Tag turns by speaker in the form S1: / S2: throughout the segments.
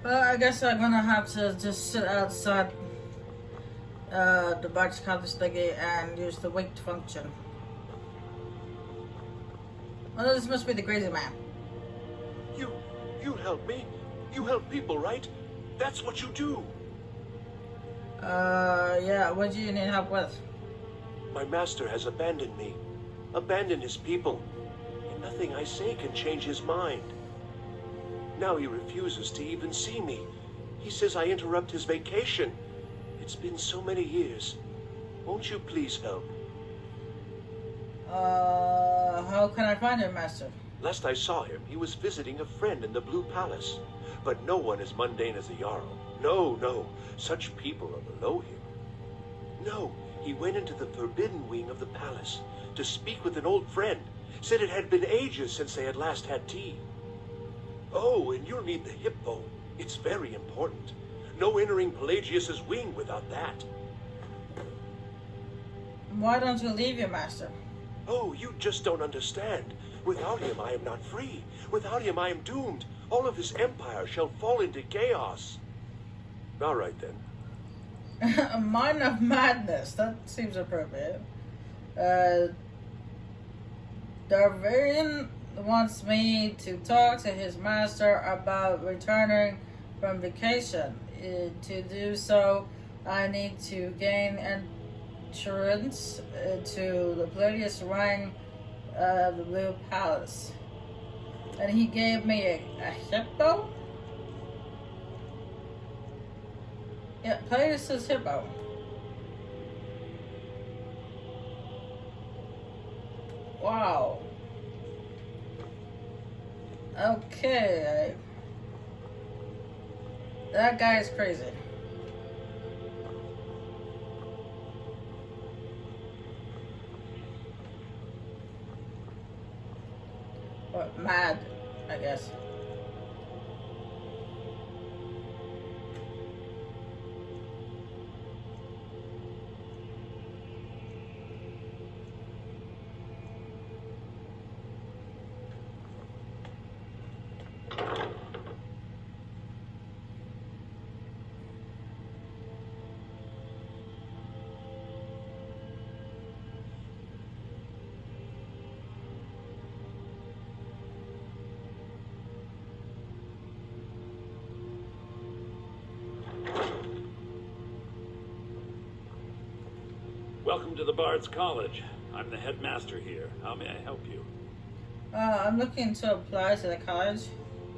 S1: Well, I guess I'm gonna have to just sit outside the box college thingy and use the wait function. Well, this must be the crazy man.
S2: You, you help me. You help people, right? That's what you do.
S1: Yeah, what do you need help with?
S2: My master has abandoned me. Abandoned his people. And nothing I say can change his mind. Now he refuses to even see me. He says I interrupt his vacation. It's been so many years. Won't you please help?
S1: How can I find your master?
S2: Last I saw him, he was visiting a friend in the Blue Palace. But no one as mundane as a Jarl. No, no. Such people are below him. No, he went into the forbidden wing of the palace to speak with an old friend. Said it had been ages since they had last had tea. Oh, and you'll need the hippo. It's very important. No entering Pelagius's wing without that.
S1: Why don't you leave your master?
S2: Oh, you just don't understand. Without him, I am not free. Without him, I am doomed. All of his empire shall fall into chaos. All right, then.
S1: A mind of madness. That seems appropriate. Uh, Darvarian wants me to talk to his master about returning from vacation. To do so, I need to gain entrance to the Palladius Rang of the Blue Palace. And he gave me a hippo? Yeah, Palladius' hippo. Wow. Okay. That guy is crazy. Or mad, I guess.
S3: Welcome to the Bard's College. I'm the headmaster here. How may I help you?
S1: I'm looking to apply to the college.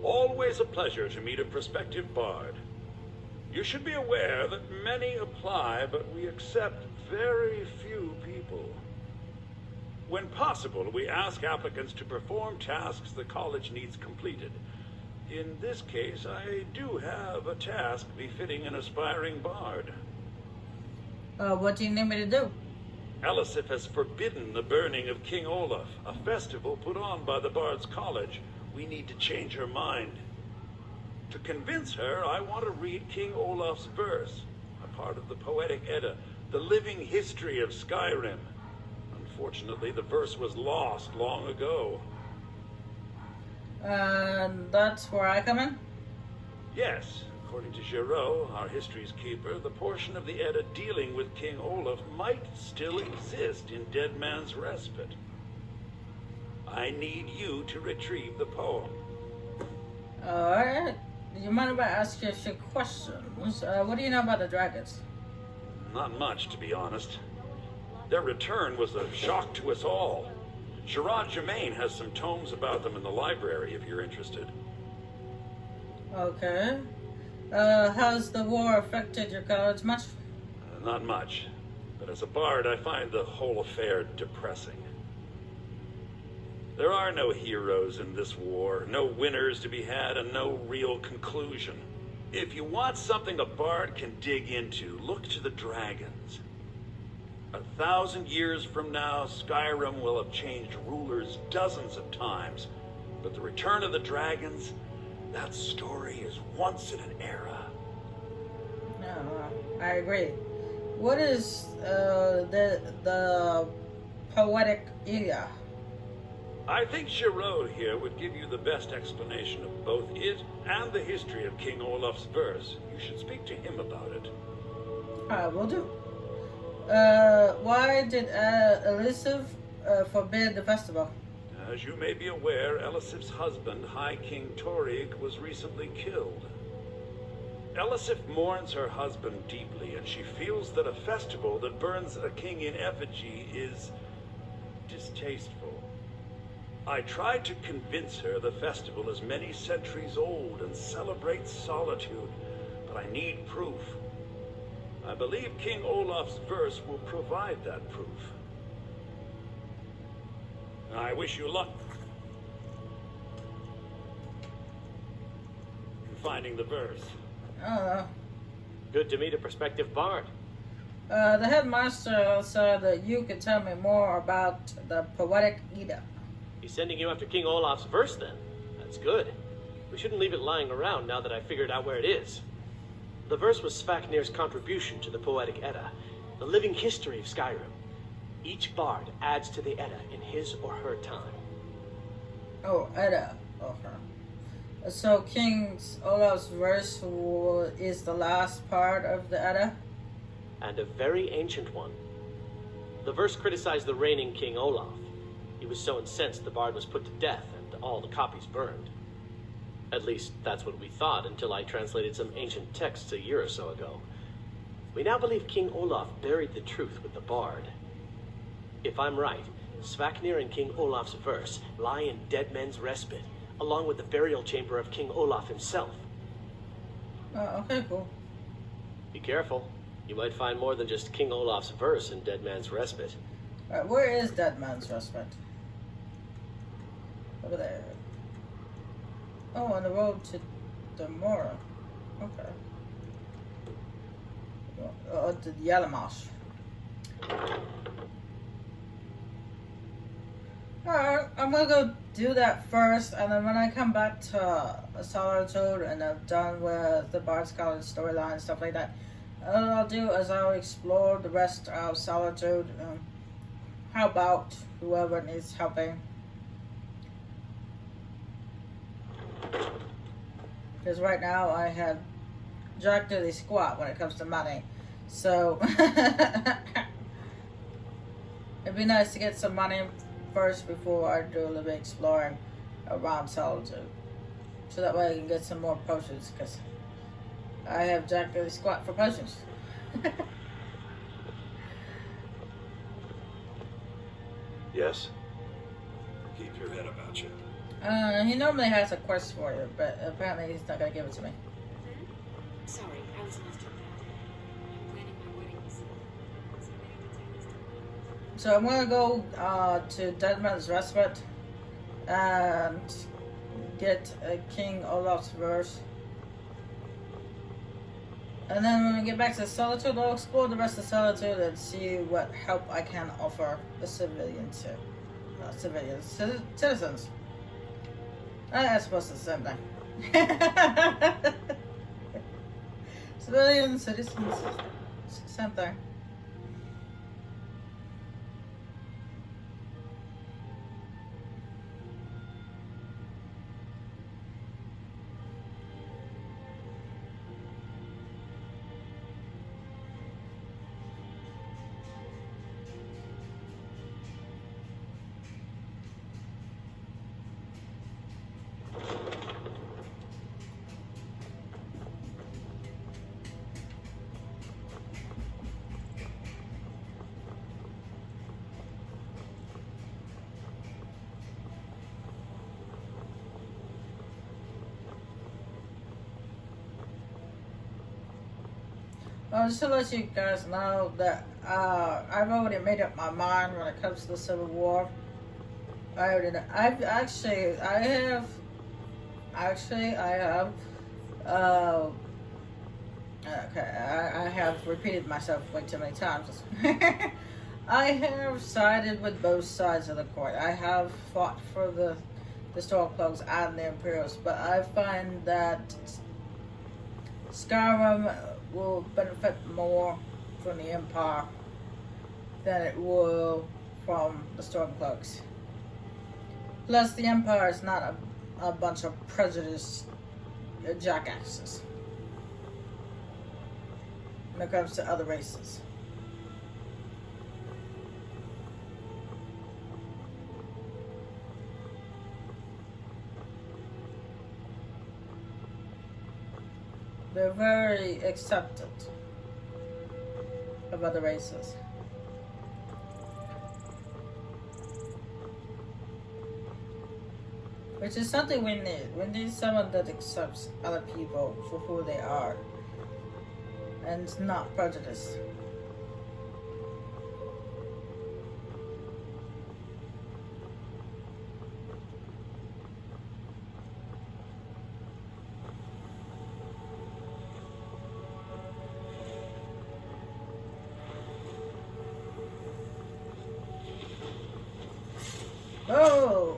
S3: Always a pleasure to meet a prospective Bard. You should be aware that many apply, but we accept very few people. When possible, we ask applicants to perform tasks the college needs completed. In this case, I do have a task befitting an aspiring Bard.
S1: What do you need me to do?
S3: Elisif has forbidden the burning of King Olaf, a festival put on by the Bard's College. We need to change her mind. To convince her, I want to read King Olaf's verse, a part of the Poetic Edda, the living history of Skyrim. Unfortunately, the verse was lost long ago.
S1: That's where I come in?
S3: Yes, according to Giraud, our history's keeper, the portion of the Edda dealing with King Olaf might still exist in Dead Man's Respite. I need you to retrieve the poem.
S1: Alright. You mind if I ask you a few questions? What do you know about the dragons?
S3: Not much, to be honest. Their return was a shock to us all. Gerard Germain has some tomes about them in the library, if you're interested.
S1: Okay. How's the war affected your college much?
S3: Not much. But as a bard, I find the whole affair depressing. There are no heroes in this war, no winners to be had, and no real conclusion. If you want something a bard can dig into, look to the dragons. 1,000 years from now, Skyrim will have changed rulers dozens of times. But the return of the dragons, that story is once in an era.
S1: No, I agree. What is the poetic Edda?
S3: I think Giraud here would give you the best explanation of both it and the history of King Olaf's verse. You should speak to him about it.
S1: I will do. Why did Elisif forbid the festival?
S3: As you may be aware, Elisif's husband, High King Torig, was recently killed. Elisif mourns her husband deeply, and she feels that a festival that burns a king in effigy is distasteful. I tried to convince her the festival is many centuries old and celebrates solitude, but I need proof. I believe King Olaf's verse will provide that proof. I wish you luck in finding the verse.
S4: Good to meet a prospective bard.
S1: The headmaster said that you could tell me more about the poetic Edda.
S4: He's sending you after King Olaf's verse, then. That's good. We shouldn't leave it lying around now that I figured out where it is. The verse was Svaknir's contribution to the poetic Edda, the living history of Skyrim. Each bard adds to the Edda in his or her time.
S1: Oh, Edda. Okay. So King Olaf's verse is the last part of the Edda?
S4: And a very ancient one. The verse criticized the reigning King Olaf. He was so incensed the bard was put to death and all the copies burned. At least, that's what we thought until I translated some ancient texts a year or so ago. We now believe King Olaf buried the truth with the bard. If I'm right, Svaknir and King Olaf's verse lie in Dead Men's Respite, along with the burial chamber of King Olaf himself.
S1: Okay, cool.
S4: Be careful. You might find more than just King Olaf's verse in Dead Man's Respite.
S1: Where is Dead Man's Respite? Over there. Oh, on the road to Demora. Okay. To Yalamash. Alright, I'm gonna go do that first, and then when I come back to Solitude and I'm done with the Bard's College storyline and stuff like that, what I'll do is I'll explore the rest of Solitude. How about whoever needs helping? Because right now I have Jack Dilly Squat when it comes to money. So it'd be nice to get some money first before I do a little bit exploring around Solitude. So that way I can get some more potions, because I have Jack Dilly Squat for potions.
S2: Yes? Keep your head about you.
S1: He normally has a quest for you, but apparently he's not going to give it to me.
S5: Sorry, I was lost in that. I'm planning my wedding soon. So many details.
S1: So I'm going to go to Dead Man's Respite and get King Olaf's verse. And then when we get back to Solitude, I'll explore the rest of Solitude and see what help I can offer the civilians here. Citizens. I suppose it's the same thing. Civilians, citizens, same thing. Just to let you guys know that I've already made up my mind when it comes to the Civil War. I already know. I have repeated myself way too many times. I have sided with both sides of the coin. I have fought for the Stormcloaks and the Imperials, but I find that Skyrim will benefit more from the Empire than it will from the Stormcloaks. Plus, the Empire is not a bunch of prejudiced jackasses when it comes to other races. They're very accepted of other races. Which is something we need. We need someone that accepts other people for who they are and is not prejudiced. Oh!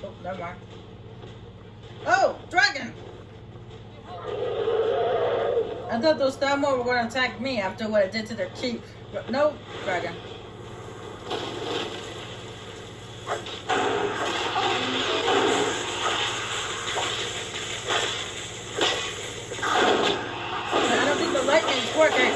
S1: Oh, never mind. Oh, dragon! I thought those Thalmor were going to attack me after what I did to their keep. But no, dragon. I don't think the lightning is working.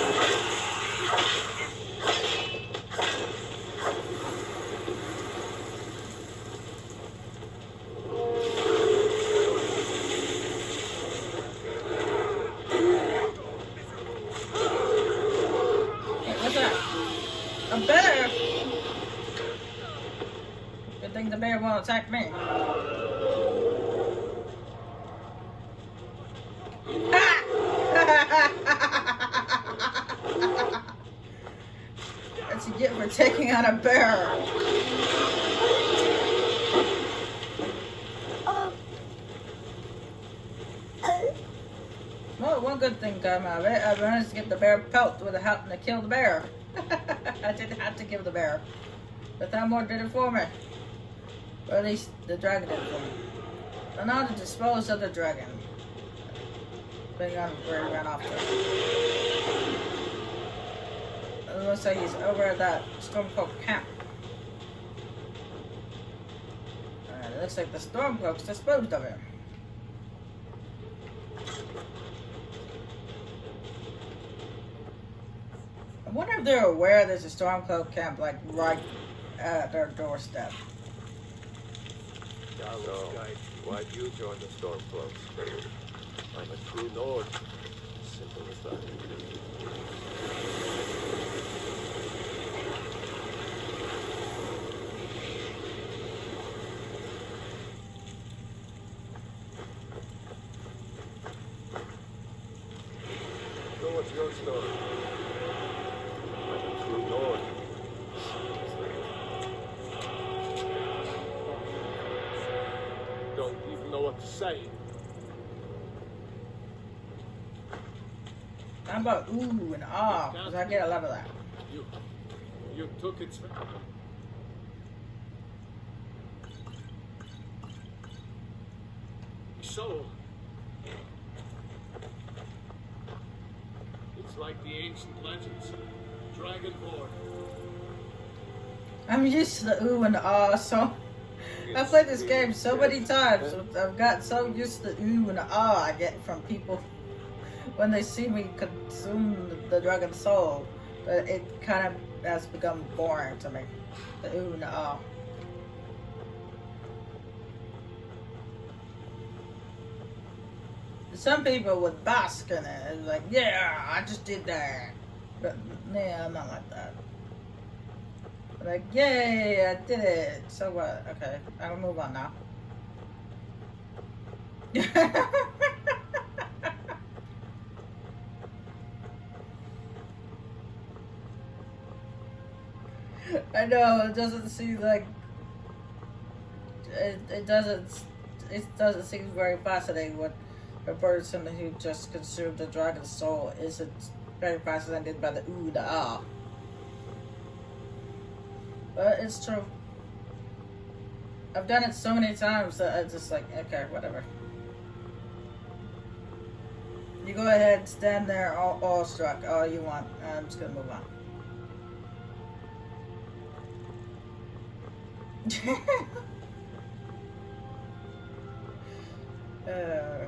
S1: The bear won't attack me. That's what you get for taking on a bear. Well, one good thing came out of it. I managed to get the bear pelt without having to kill the bear. I didn't have to kill the bear. The Thalmor did it for me. Or at least the dragon did it for me. And now to dispose of the dragon. Depending on where he ran off to. It looks like he's over at that Stormcloak camp. And it looks like the Stormcloak's disposed of him. I wonder if they're aware there's a Stormcloak camp like right at their doorstep.
S2: So, why'd you join the Stormcloaks? I'm a true Nord. Simple as that. So what's your story? I'm a true Nord. Don't even know what to say.
S1: How about ooh and ah? Because I get a lot of that.
S6: You took its soul. It's like the ancient legends. Dragonborn.
S1: I'm used to the ooh and the ah, so I've played this game so many times. I've got so used to the ooh and the ah I get from people when they see me consume the dragon's soul. But it kind of has become boring to me. The ooh and the ah. Some people would bask in it. It's like, yeah, I just did that. But yeah, I'm not like that. Like, yay, I did it. So what? Okay, I'll move on now. I know, it doesn't seem like... It doesn't seem very fascinating what a person who just consumed the dragon's soul isn't very fascinated by the ooh, the ah. But it's true. I've done it so many times that I just like, okay, whatever. You go ahead, stand there all awestruck all you want. I'm just gonna move on. uh,